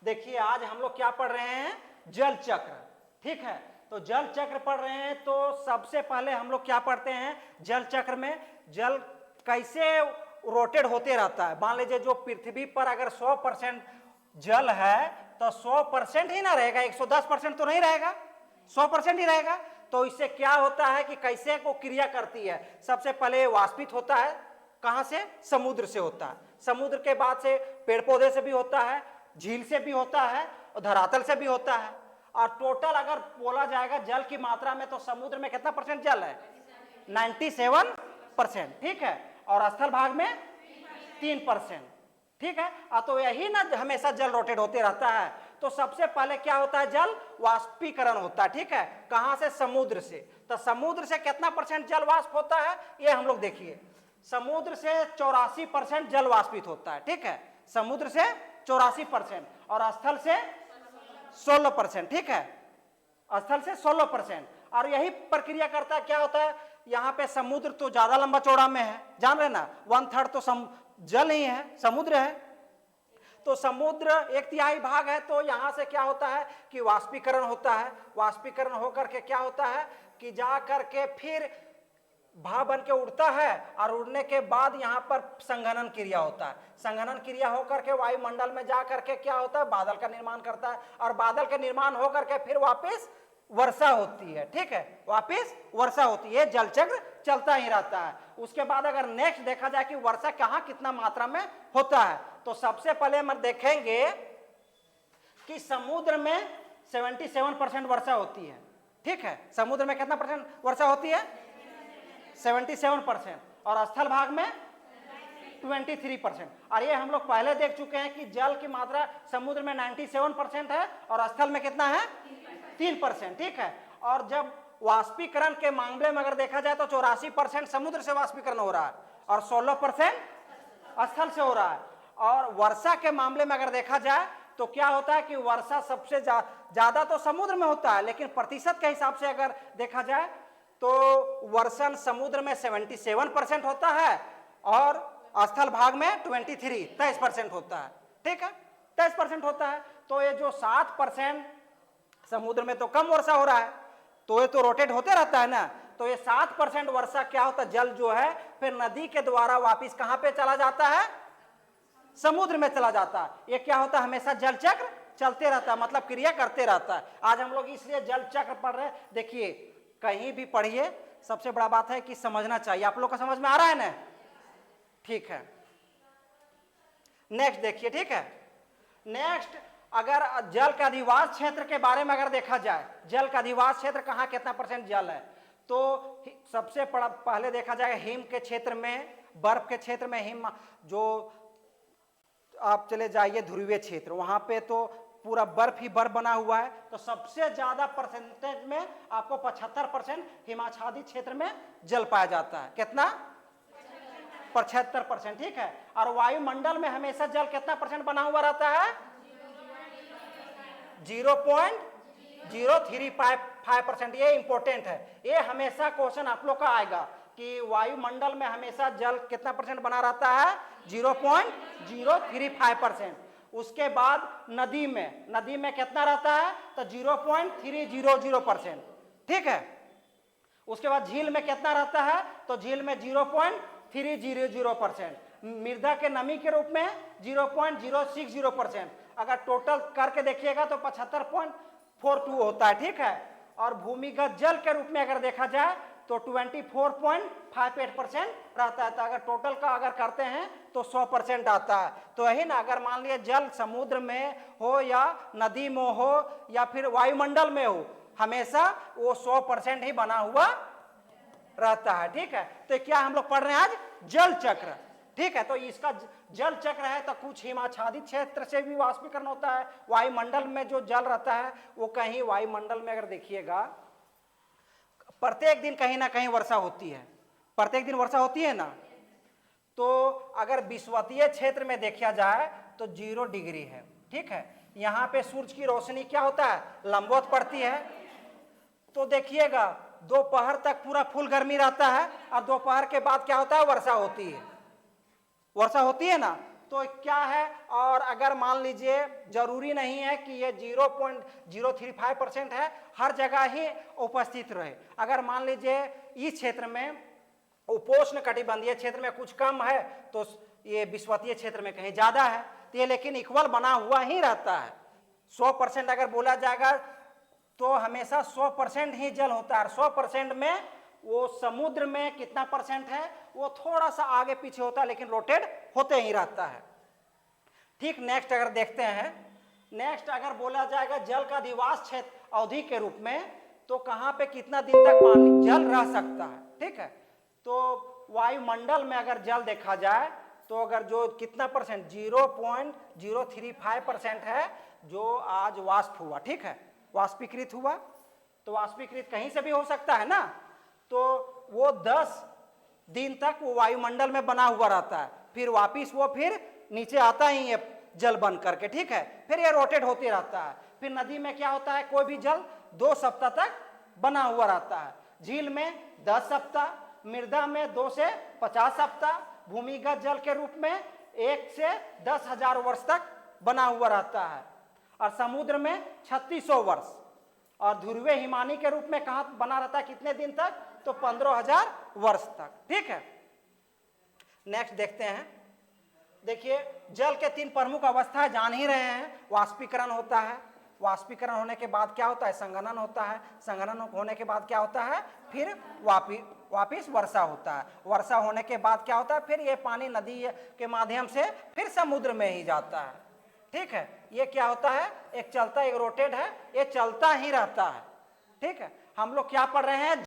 देखिए आज हम लोग क्या पढ़ रहे हैं, जल चक्र। ठीक है, तो जल चक्र पढ़ रहे हैं तो सबसे पहले हम लोग क्या पढ़ते हैं, जल चक्र में जल कैसे रोटेट होते रहता है। मान लीजिए जो पृथ्वी पर अगर 100% जल है तो 100% ही ना रहेगा, 110% तो नहीं रहेगा, 100% ही रहेगा। तो इससे क्या होता है कि कैसे वो क्रिया करती है। सबसे पहले वाष्पित होता है, कहां से, समुद्र से होता है। समुद्र के बाद से पेड़ पौधे से भी होता है, झील से भी होता है और धरातल से भी होता है। और टोटल अगर बोला जाएगा जल की मात्रा में तो समुद्र में कितना परसेंट जल है, 97%। ठीक है, और स्थल भाग में 3%। ठीक है, तो यही ना हमेशा जल रोटेट होते रहता है। तो सबसे पहले क्या होता है, जल वाष्पीकरण होता है। ठीक है, कहां से, समुद्र से। तो समुद्र से कितना परसेंट जल वाष्प होता है, ये हम लोग देखिए। समुद्र से 84% जल वाष्पित होता है। ठीक है, समुद्र से 84% और स्थल से 16%। ठीक है, स्थल से 16%। और यही प्रक्रिया करता है, क्या होता है, यहाँ पे समुद्र तो ज्यादा लंबा चौड़ा में है, जान रहे ना, 1/3 तो जल ही है, समुद्र है। तो समुद्र 1/3 भाग है। तो यहां से क्या होता है कि वाष्पीकरण होता है। वाष्पीकरण होकर के क्या होता है कि जा करके फिर भाप बन के उड़ता है और उड़ने के बाद यहाँ पर संघनन क्रिया होता है। संघनन क्रिया होकर के वायुमंडल में जा करके क्या होता है, बादल का निर्माण करता है और बादल का निर्माण होकर के फिर वापस वर्षा होती है। ठीक है, वापस वर्षा होती है, जल चक्र चलता ही रहता है। उसके बाद अगर नेक्स्ट देखा जाए कि वर्षा कहाँ कितना मात्रा में होता है, तो सबसे पहले हम देखेंगे कि समुद्र में 77% वर्षा होती है। ठीक है, समुद्र में कितना परसेंट वर्षा होती है, 77%। और स्थल भाग में 23%। और ये हम लोग पहले देख चुके हैं कि जल की मात्रा समुद्र में 97% है और स्थल में कितना है, 3%। ठीक है, और जब वाष्पीकरण के मामले में अगर देखा जाए तो 84% समुद्र से वाष्पीकरण हो रहा है और 16% स्थल से हो रहा है। और वर्षा के मामले में अगर देखा जाए तो क्या होता है कि वर्षा सबसे ज्यादा तो समुद्र में होता है, लेकिन प्रतिशत के हिसाब से अगर देखा जाए तो वर्षण समुद्र में 77% होता है और स्थल भाग में 23% होता है। ठीक है, 23% होता है। तो ये जो 7% समुद्र में तो कम वर्षा हो रहा है, तो ये तो रोटेट होते रहता है ना। तो ये 7% वर्षा क्या होता है, जल जो है फिर नदी के द्वारा वापिस कहां पे चला जाता है, समुद्र में चला जाता है। ये क्या होता है, हमेशा जल चक्र चलते रहता है, मतलब क्रिया करते रहता है। आज हम लोग इसलिए जल चक्र पढ़ रहे हैं। देखिए कहीं भी पढ़िए, सबसे बड़ा बात है कि समझना चाहिए। आप लोग को समझ में आ रहा है ना, ठीक है। नेक्स्ट देखिए, ठीक है, नेक्स्ट अगर जल का अधिवास क्षेत्र के बारे में अगर देखा जाए, जल का अधिवास क्षेत्र कहाँ कितना परसेंट जल है, तो सबसे पहले देखा जाए हिम के क्षेत्र में, बर्फ के क्षेत्र में, हिम जो आप चले जाइए ध्रुवीय क्षेत्र, वहां पे तो पूरा बर्फ ही बर्फ बना हुआ है। तो सबसे ज्यादा परसेंटेज में आपको 75% हिमाच्छादित क्षेत्र में जल पाया जाता है। कितना, 75%। ठीक है, और वायुमंडल में हमेशा जल कितना परसेंट बना हुआ रहता है, 0.0355%। ये इंपॉर्टेंट है, ये हमेशा क्वेश्चन आप लोग का आएगा कि वायुमंडल में हमेशा जल कितना परसेंट बना रहता है, 0.035%। उसके बाद नदी में कितना रहता है, तो 0.300%। ठीक है, उसके बाद झील में कितना रहता है, तो झील में 0.300%। मृदा के नमी के रूप में 0.060%। अगर टोटल करके देखिएगा तो 75.42 होता है। ठीक है, और भूमिगत जल के रूप में अगर देखा जाए तो 24.58% रहता है। तो अगर टोटल का अगर करते हैं तो 100% आता है। तो यही ना, अगर मान लिया जल समुद्र में हो या नदी में हो या फिर वायुमंडल में हो, हमेशा वो 100% ही बना हुआ रहता है। ठीक है, तो क्या हम लोग पढ़ रहे हैं आज, जल चक्र। ठीक है, तो इसका जल चक्र है तो कुछ हिमाच्छादित क्षेत्र से भी वाष्पीकरण होता है। वायुमंडल में जो जल रहता है वो कहीं वायुमंडल में अगर देखिएगा प्रत्येक दिन कहीं ना कहीं वर्षा होती है, प्रत्येक दिन वर्षा होती है ना। तो अगर विषुवतीय क्षेत्र में देखा जाए तो 0 डिग्री है। ठीक है, यहाँ पे सूरज की रोशनी क्या होता है, लंबवत पड़ती है। तो देखिएगा दोपहर तक पूरा फुल गर्मी रहता है और दोपहर के बाद क्या होता है, वर्षा होती है, वर्षा होती है ना। तो क्या है, और अगर मान लीजिए जरूरी नहीं है कि ये 0.035% है, हर जगह ही उपस्थित रहे। अगर मान लीजिए इस क्षेत्र में उपोष्ण कटिबंधीय क्षेत्र में कुछ कम है तो ये विषुवतीय क्षेत्र में कहीं ज्यादा है, तो ये लेकिन इक्वल बना हुआ ही रहता है। 100% अगर बोला जाएगा तो हमेशा 100% ही जल होता है। 100% में वो समुद्र में कितना परसेंट है वो थोड़ा सा आगे पीछे होता है, लेकिन रोटेट होते ही रहता है। ठीक, नेक्स्ट अगर देखते हैं, नेक्स्ट अगर बोला जाएगा जल का अधिवास क्षेत्र अवधि के रूप में, तो कहां पे कितना दिन तक पानी जल रह सकता है। ठीक है, तो वायुमंडल में अगर जल देखा जाए तो अगर जो कितना परसेंट 0.035% है जो आज वाष्प हुआ, ठीक है, वाष्पीकृत हुआ, तो वाष्पीकृत कहीं से भी हो सकता है ना, तो वो 10 दिन तक वो वायुमंडल में बना हुआ रहता है, फिर वापिस वो फिर नीचे आता ही है जल बन करके। ठीक है, फिर ये रोटेट होते रहता है। फिर नदी में क्या होता है, कोई भी जल 2 सप्ताह तक बना हुआ रहता है, झील में 10 सप्ताह, मृदा में 2 से 50 सप्ताह, भूमिगत जल के रूप में 1 से 10,000 वर्ष तक बना हुआ रहता है, और समुद्र में 3600 वर्ष, और ध्रुवीय हिमानी के रूप में कहां बना रहता है, कितने दिन तक, तो 15,000 वर्ष तक। ठीक है, नेक्स्ट देखते हैं। देखिए जल के 3 प्रमुख अवस्थाएं जान ही रहे हैं। वाष्पीकरण होता है, वाष्पीकरण होने के बाद क्या होता है, संघनन होता है, संघनन होने के बाद क्या होता है, फिर वापिस वर्षा होता है, वर्षा होने के बाद क्या होता है, फिर ये पानी नदी के माध्यम से फिर समुद्र में ही जाता है। ठीक है, ये क्या होता है, एक चलता एक रोटेट है, ये चलता ही रहता है। ठीक है, हम लोग क्या पढ़ रहे हैं,